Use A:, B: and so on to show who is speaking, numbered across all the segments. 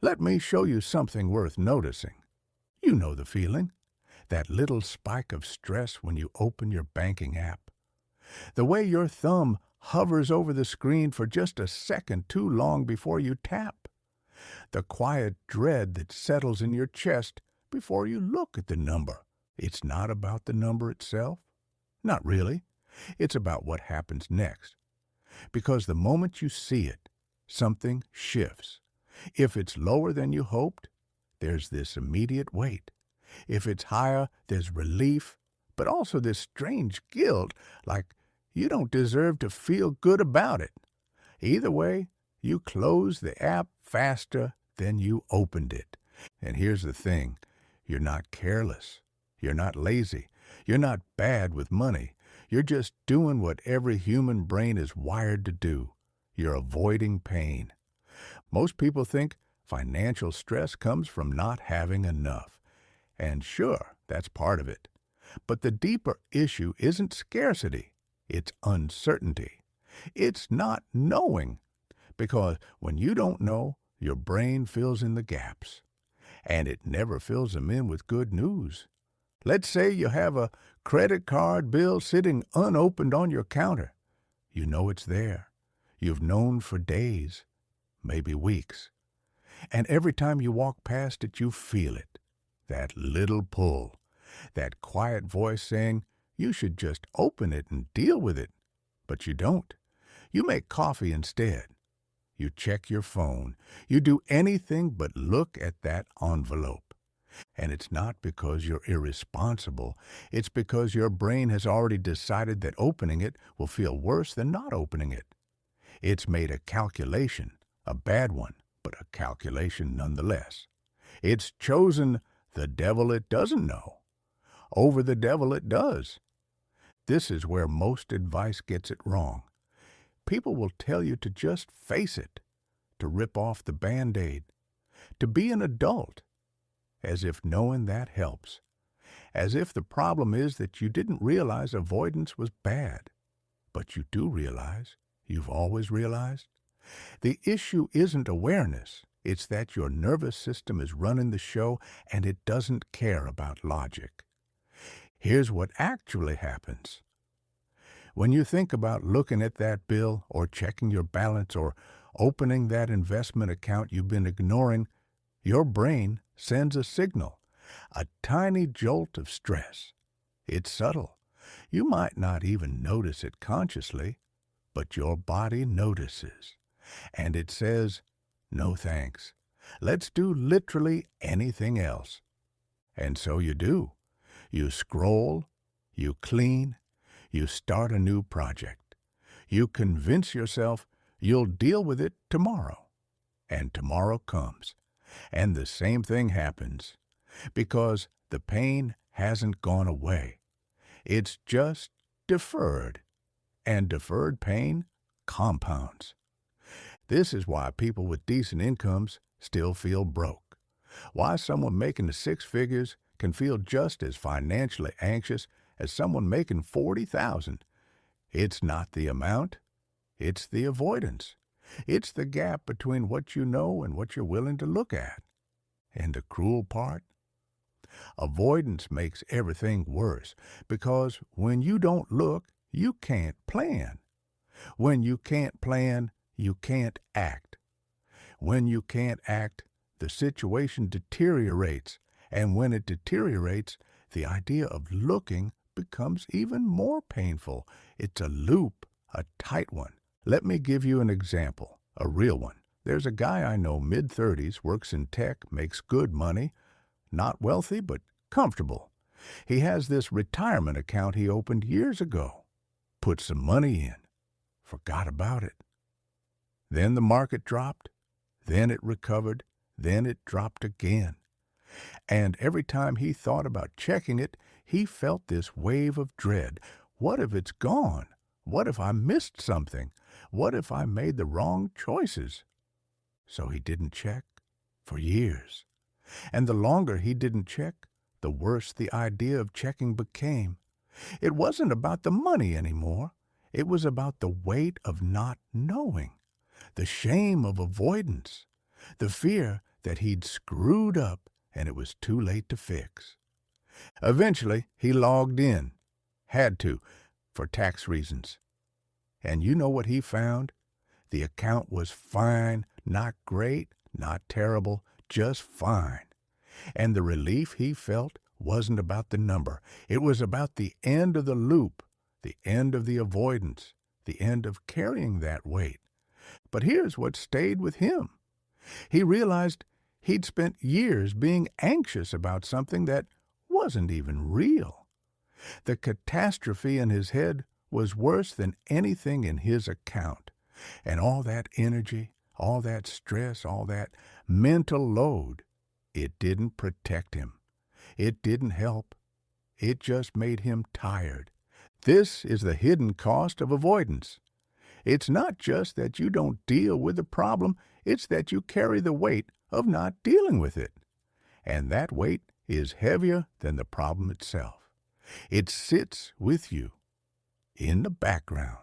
A: Let me show you something worth noticing. You know the feeling, that little spike of stress when you open your banking app. The way your thumb hovers over the screen for just a second too long before you tap. The quiet dread that settles in your chest before you look at the number. It's not about the number itself. Not really. It's about what happens next. Because the moment you see it, something shifts. If it's lower than you hoped, there's this immediate weight. If it's higher, there's relief, but also this strange guilt, like you don't deserve to feel good about it. Either way, you close the app faster than you opened it. And here's the thing, you're not careless. You're not lazy. You're not bad with money. You're just doing what every human brain is wired to do. You're avoiding pain. Most people think financial stress comes from not having enough. And sure, that's part of it. But the deeper issue isn't scarcity. It's uncertainty. It's not knowing. Because when you don't know, your brain fills in the gaps. And it never fills them in with good news. Let's say you have a credit card bill sitting unopened on your counter. You know it's there. You've known for days, maybe weeks. And every time you walk past it, you feel it. That little pull. That quiet voice saying, you should just open it and deal with it. But you don't. You make coffee instead. You check your phone. You do anything but look at that envelope. And it's not because you're irresponsible. It's because your brain has already decided that opening it will feel worse than not opening it. It's made a calculation, a bad one, but a calculation nonetheless. It's chosen the devil it doesn't know over the devil it does. This is where most advice gets it wrong. People will tell you to just face it, to rip off the Band-Aid, to be an adult, as if knowing that helps, as if the problem is that you didn't realize avoidance was bad. But you do realize, you've always realized. The issue isn't awareness, it's that your nervous system is running the show and it doesn't care about logic. Here's what actually happens. When you think about looking at that bill or checking your balance or opening that investment account you've been ignoring, your brain sends a signal, a tiny jolt of stress. It's subtle. You might not even notice it consciously, but your body notices. And it says, no thanks. Let's do literally anything else. And so you do. You scroll, you clean, you start a new project. You convince yourself you'll deal with it tomorrow. And tomorrow comes. And the same thing happens. Because the pain hasn't gone away. It's just deferred. And deferred pain compounds. This is why people with decent incomes still feel broke. Why someone making the six figures can feel just as financially anxious as someone making $40,000. It's not the amount. It's the avoidance. It's the gap between what you know and what you're willing to look at. And the cruel part? Avoidance makes everything worse because when you don't look, you can't plan. When you can't plan, you can't act. When you can't act, the situation deteriorates, and when it deteriorates, the idea of looking becomes even more painful. It's a loop, a tight one. Let me give you an example, a real one. There's a guy I know, mid-30s, works in tech, makes good money, not wealthy, but comfortable. He has this retirement account he opened years ago. Put some money in. Forgot about it. Then the market dropped. Then it recovered. Then it dropped again. And every time he thought about checking it, he felt this wave of dread. What if it's gone? What if I missed something? What if I made the wrong choices? So he didn't check for years. And the longer he didn't check, the worse the idea of checking became. It wasn't about the money anymore. It was about the weight of not knowing, the shame of avoidance, the fear that he'd screwed up and it was too late to fix. Eventually, he logged in. Had to, for tax reasons. And you know what he found? The account was fine, not great, not terrible, just fine. And the relief he felt wasn't about the number. It was about the end of the loop, the end of the avoidance, the end of carrying that weight. But here's what stayed with him. He realized he'd spent years being anxious about something that wasn't even real. The catastrophe in his head was worse than anything in his account. And all that energy, all that stress, all that mental load, it didn't protect him. It didn't help. It just made him tired. This is the hidden cost of avoidance. It's not just that you don't deal with the problem, it's that you carry the weight of not dealing with it. And that weight is heavier than the problem itself. It sits with you in the background,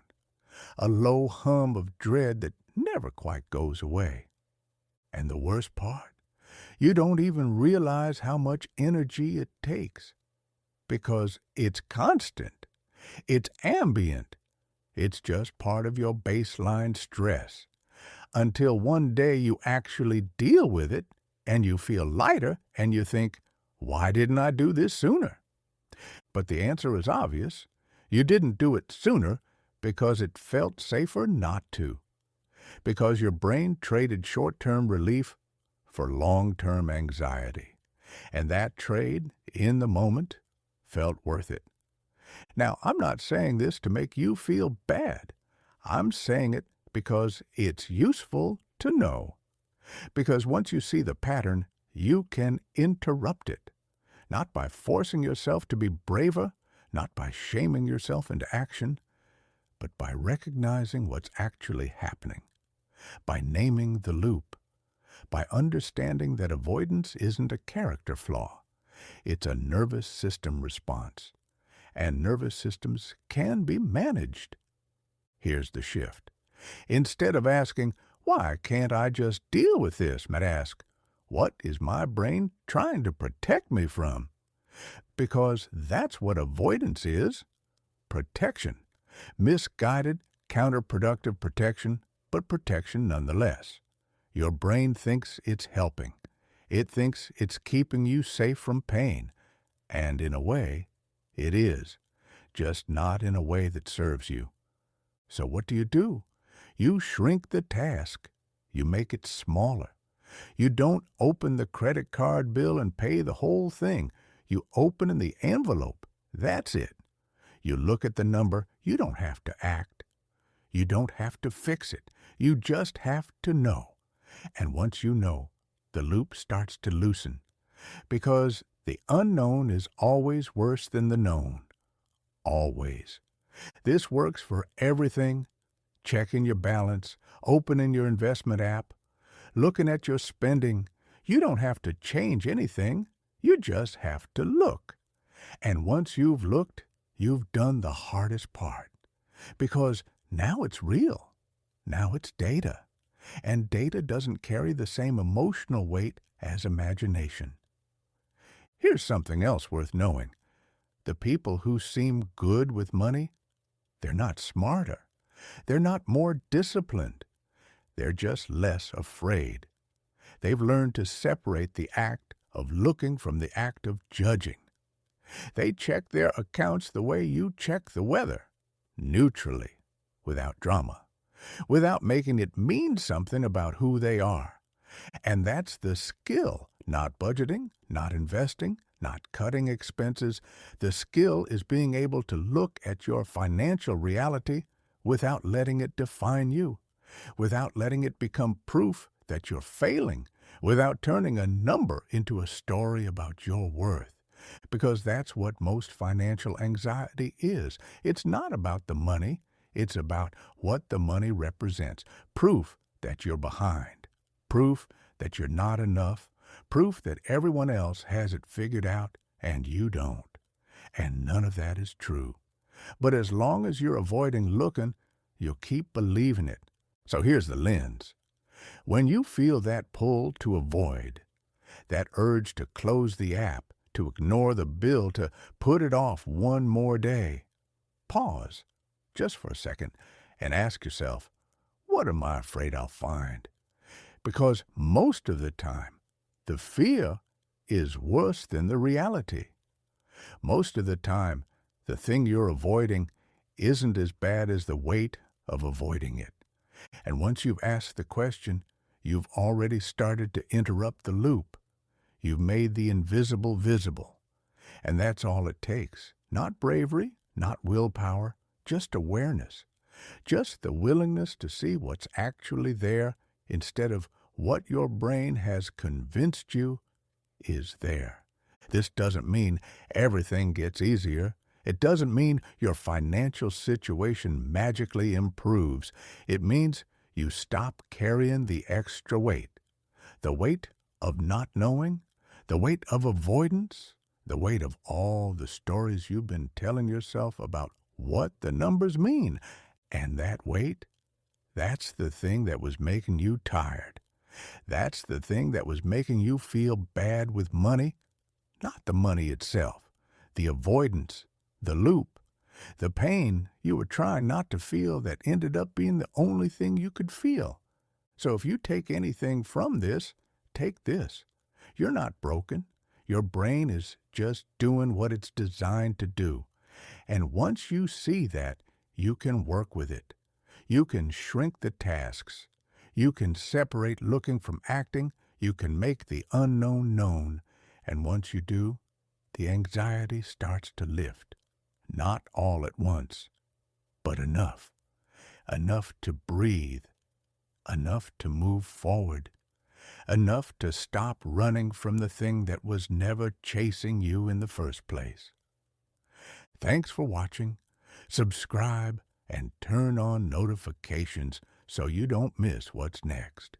A: a low hum of dread that never quite goes away. And the worst part, you don't even realize how much energy it takes, because it's constant, it's ambient, it's just part of your baseline stress, until one day you actually deal with it and you feel lighter and you think, why didn't I do this sooner? But the answer is obvious. You didn't do it sooner because it felt safer not to, because your brain traded short-term relief for long-term anxiety. And that trade, in the moment, felt worth it. Now, I'm not saying this to make you feel bad. I'm saying it because it's useful to know. Because once you see the pattern, you can interrupt it. Not by forcing yourself to be braver, not by shaming yourself into action, but by recognizing what's actually happening, by naming the loop, by understanding that avoidance isn't a character flaw. It's a nervous system response, and nervous systems can be managed. Here's the shift. Instead of asking, why can't I just deal with this, might ask, what is my brain trying to protect me from? Because that's what avoidance is. Protection. Misguided, counterproductive protection, but protection nonetheless. Your brain thinks it's helping. It thinks it's keeping you safe from pain. And in a way, it is. Just not in a way that serves you. So what do? You shrink the task. You make it smaller. You don't open the credit card bill and pay the whole thing. You open in the envelope. That's it. You look at the number. You don't have to act. You don't have to fix it. You just have to know. And once you know, the loop starts to loosen. Because the unknown is always worse than the known. Always. This works for everything. Checking your balance, opening your investment app, looking at your spending. You don't have to change anything. You just have to look. And once you've looked, you've done the hardest part. Because now it's real. Now it's data. And data doesn't carry the same emotional weight as imagination. Here's something else worth knowing. The people who seem good with money, they're not smarter. They're not more disciplined. They're just less afraid. They've learned to separate the act of looking from the act of judging. They check their accounts the way you check the weather, neutrally, without drama, without making it mean something about who they are. And that's the skill, not budgeting, not investing, not cutting expenses. The skill is being able to look at your financial reality without letting it define you, without letting it become proof that you're failing, without turning a number into a story about your worth. Because that's what most financial anxiety is. It's not about the money. It's about what the money represents. Proof that you're behind. Proof that you're not enough. Proof that everyone else has it figured out and you don't. And none of that is true. But as long as you're avoiding looking, you'll keep believing it. So here's the lens. When you feel that pull to avoid, that urge to close the app, to ignore the bill, to put it off one more day, pause just for a second and ask yourself, what am I afraid I'll find? Because most of the time, the fear is worse than the reality. Most of the time, the thing you're avoiding isn't as bad as the weight of avoiding it. And once you've asked the question, you've already started to interrupt the loop. You've made the invisible visible. And that's all it takes. Not bravery, not willpower, just awareness. Just the willingness to see what's actually there instead of what your brain has convinced you is there. This doesn't mean everything gets easier. It doesn't mean your financial situation magically improves. It means you stop carrying the extra weight. The weight of not knowing, the weight of avoidance, the weight of all the stories you've been telling yourself about what the numbers mean. And that weight, that's the thing that was making you tired. That's the thing that was making you feel bad with money, not the money itself, the avoidance, the loop, the pain you were trying not to feel that ended up being the only thing you could feel. So if you take anything from this, take this. You're not broken. Your brain is just doing what it's designed to do. And once you see that, you can work with it. You can shrink the tasks. You can separate looking from acting. You can make the unknown known. And once you do, the anxiety starts to lift. Not all at once, but enough. Enough to breathe. Enough to move forward. Enough to stop running from the thing that was never chasing you in the first place. Thanks for watching. Subscribe and turn on notifications so you don't miss what's next.